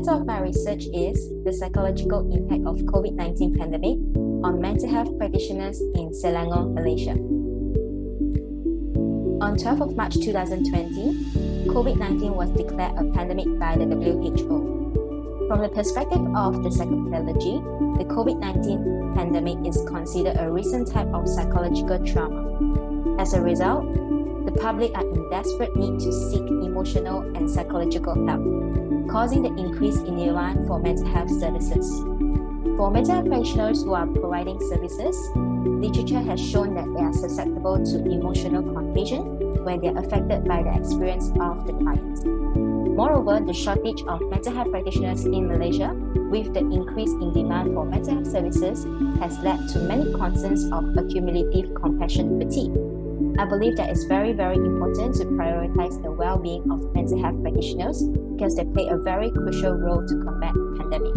title of my research is The Psychological Impact of Covid-19 Pandemic on Mental Health Practitioners in Selangor, Malaysia. On 12th of March 2020, COVID-19 was declared a pandemic by the WHO. From the perspective of the psychopathology, the COVID-19 pandemic is considered a recent type of psychological trauma. As a result, the public are in desperate need to seek emotional and psychological help, causing the increase in demand for mental health services. For mental health practitioners who are providing services, literature has shown that they are susceptible to emotional contagion when they are affected by the experience of the clients. Moreover, the shortage of mental health practitioners in Malaysia, with the increase in demand for mental health services, has led to many concerns of accumulative compassion fatigue. I believe that it's very, very important to prioritize the well-being of mental health practitioners because they play a very crucial role to combat the pandemic.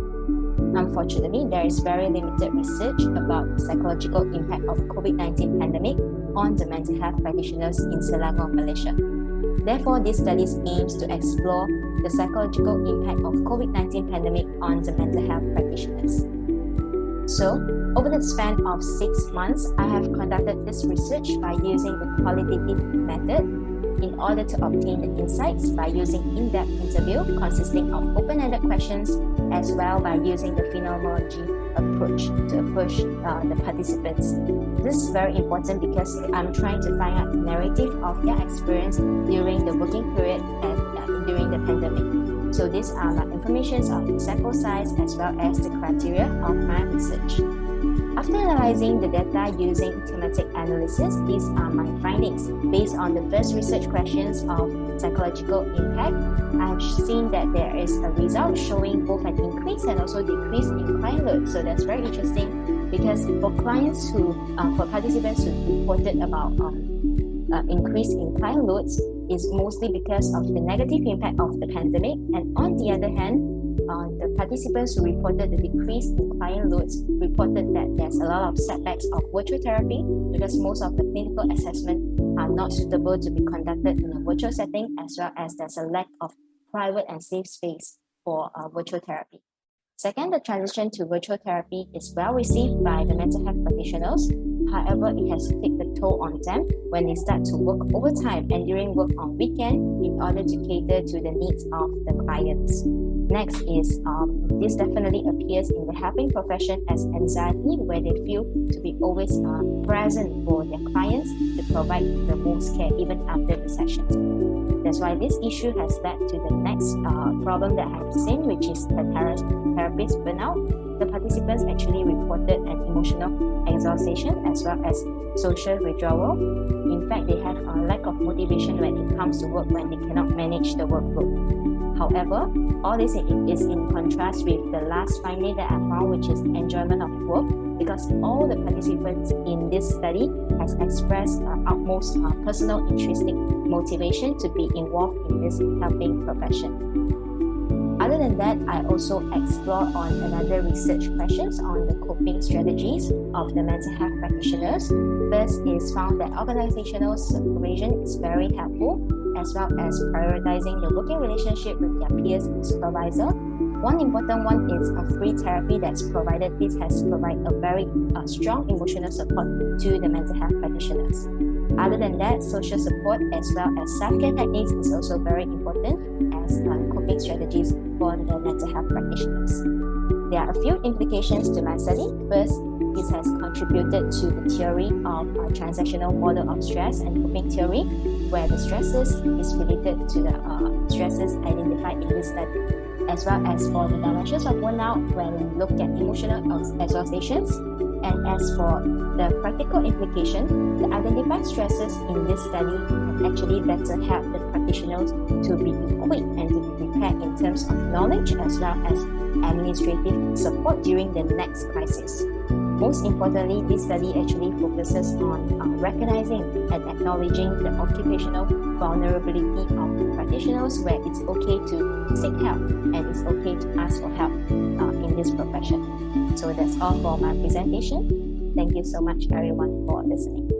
Unfortunately, there is very limited research about the psychological impact of COVID-19 pandemic on the mental health practitioners in Selangor, Malaysia. Therefore, this study aims to explore the psychological impact of COVID-19 pandemic on the mental health practitioners. So, over the span of 6 months, I have conducted this research by using the qualitative method in order to obtain the insights by using in-depth interview consisting of open-ended questions as well by using the phenomenology approach to approach the participants. This is very important because I'm trying to find out the narrative of their experience during the working period and during the pandemic. So these are my informations of the sample size as well as the criteria of my research. After analyzing the data using thematic analysis, these are my findings. Based on the first research questions of psychological impact, I have seen that there is a result showing both an increase and also decrease in client load. So that's very interesting because for participants who reported about increase in client loads is mostly because of the negative impact of the pandemic, and on the other hand, the participants who reported the decrease in client loads reported that there's a lot of setbacks of virtual therapy because most of the clinical assessment are not suitable to be conducted in a virtual setting, as well as there's a lack of private and safe space for virtual therapy. Second, the transition to virtual therapy is well received by the mental health practitioners. However, it has taken a toll on them when they start to work overtime and during work on weekend in order to cater to the needs of the clients. Next is, this definitely appears in the helping profession as anxiety, where they feel to be always present for their clients to provide the most care even after the sessions. That's why this issue has led to the next problem that I have seen, which is the therapist burnout. The participants actually reported an emotional exhaustion as well as social withdrawal. In fact, they have a lack of motivation when it comes to work when they cannot manage the workload. However, all this is in contrast with the last finding that I found, which is enjoyment of work, because all the participants in this study has expressed utmost personal intrinsic motivation to be involved in this helping profession. Other than that, I also explore on another research questions on the coping strategies of the mental health practitioners. First is found that organizational supervision is very helpful, as well as prioritizing the working relationship with their peers and supervisor. One important one is a free therapy that's provided. This has provided a very strong emotional support to the mental health practitioners. Other than that, social support as well as self-care techniques is also very important as coping strategies for the mental health practitioners. There are a few implications to my study. First, this has contributed to the theory of a transactional model of stress and coping theory, where the stresses is related to the stresses identified in this study, as well as for the dimensions of burnout when we look at emotional exhaustions. And as for the practical implication, the identified stresses in this study can actually better help the practitioners to be equipped and to be prepared in terms of knowledge as well as administrative support during the next crisis. Most importantly, this study actually focuses on recognizing and acknowledging the occupational vulnerability of the practitioners, where it's okay to seek help and it's okay to ask for help in this profession. So that's all for my presentation. Thank you so much everyone for listening.